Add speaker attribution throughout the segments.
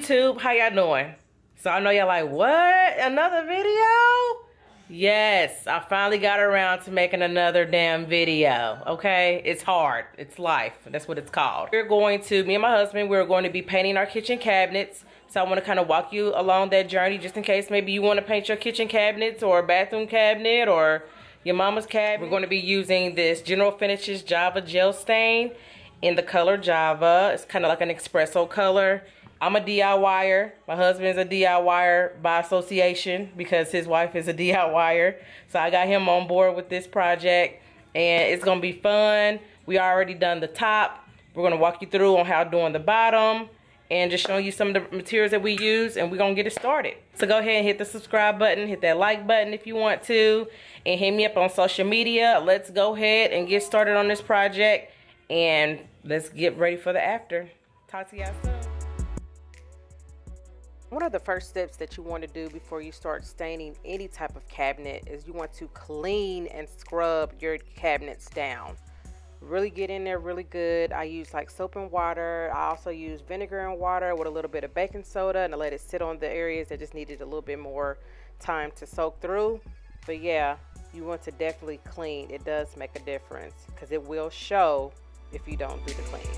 Speaker 1: YouTube, how y'all doing? So I know y'all like, what? Another video? Yes, I finally got around to making another damn video, okay? It's hard, it's life, that's what it's called. Me and my husband, we're going to be painting our kitchen cabinets. So I want to kind of walk you along that journey just in case maybe you want to paint your kitchen cabinets or a bathroom cabinet or your mama's cabinet. We're going to be using this General Finishes Java Gel Stain in the color Java. It's kind of like an espresso color. I'm a DIYer. My husband's a DIYer by association because his wife is a DIYer. So I got him on board with this project and it's going to be fun. We already done the top. We're going to walk you through on how doing the bottom and just showing you some of the materials that we use, and we're going to get it started. So go ahead and hit the subscribe button, hit that like button if you want to, and hit me up on social media. Let's go ahead and get started on this project, and let's get ready for the after. Talk to y'all soon. One of the first steps that you want to do before you start staining any type of cabinet is you want to clean and scrub your cabinets down. Really get in there really good. I use like soap and water. I also use vinegar and water with a little bit of baking soda, and I let it sit on the areas that just needed a little bit more time to soak through. But yeah, you want to definitely clean. It does make a difference because it will show if you don't do the cleaning.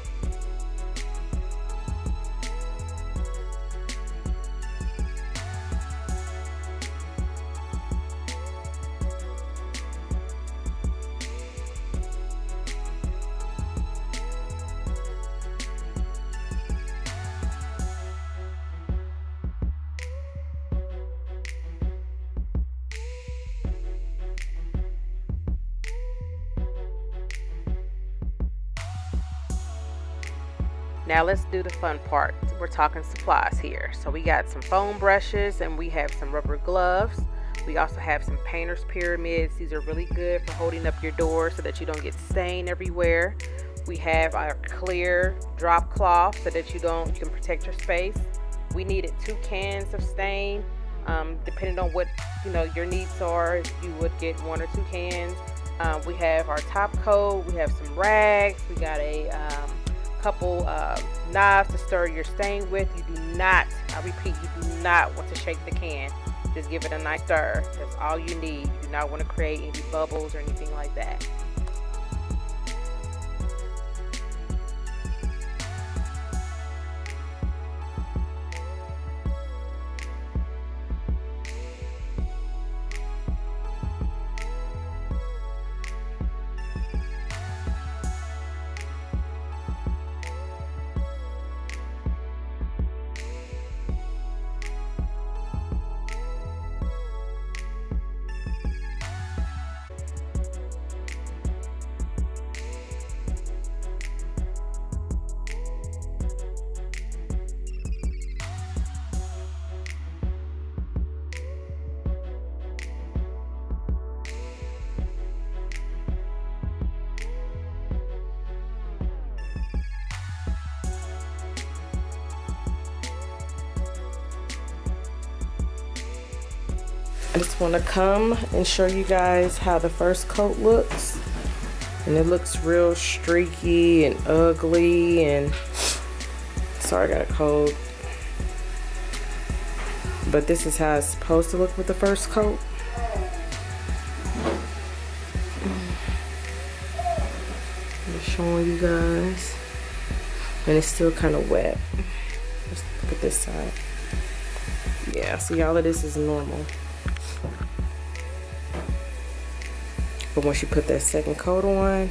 Speaker 1: Now let's do the fun part. We're talking supplies here. So we got some foam brushes and we have some rubber gloves. We also have some painter's pyramids. These are really good for holding up your door so that you don't get stain everywhere. We have our clear drop cloth so that you can protect your space. We needed 2 cans of stain. Depending on what your needs are, you would get 1 or 2 cans. We have our top coat. We have some rags. We got a couple knives to stir your stain with. You do not, I repeat, you do not want to shake the can. Just give it a nice stir. That's all you need. You do not want to create any bubbles or anything like that. I just want to come and show you guys how the first coat looks, and it looks real streaky and ugly, and sorry I got a cold, but this is how it's supposed to look with the first coat. I'm just showing you guys, and it's still kind of wet. Let's look at this side. Yeah, see, all of this is normal. But once you put that second coat on,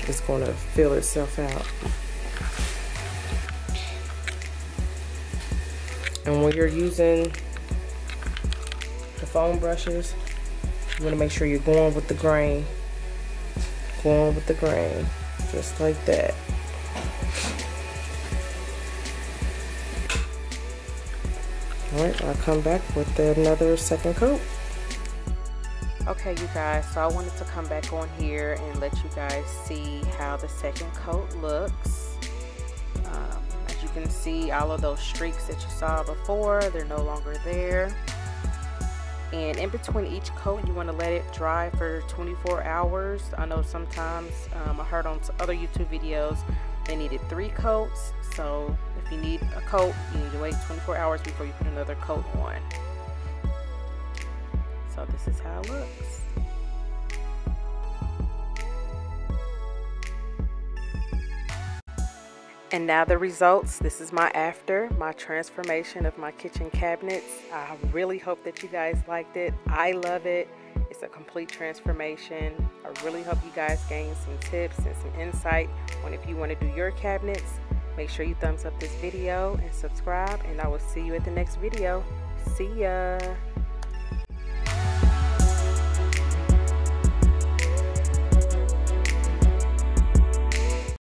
Speaker 1: it's going to fill itself out. And when you're using the foam brushes, you want to make sure you're going with the grain. Going with the grain, just like that. Alright, I'll come back with another second coat. Okay, you guys, so I wanted to come back on here and let you guys see how the second coat looks. As you can see, all of those streaks that you saw before, they're no longer there. And in between each coat, you want to let it dry for 24 hours. I know sometimes I heard on other YouTube videos They needed 3 coats, so if you need a coat, you need to wait 24 hours before you put another coat on. So this is how it looks. And now the results. This is my after, my transformation of my kitchen cabinets. I really hope that you guys liked it. I love it. It's a complete transformation. I really hope you guys gain some tips and some insight on if you want to do your cabinets. Make sure you thumbs up this video and subscribe, and I will see you at the next video. See ya.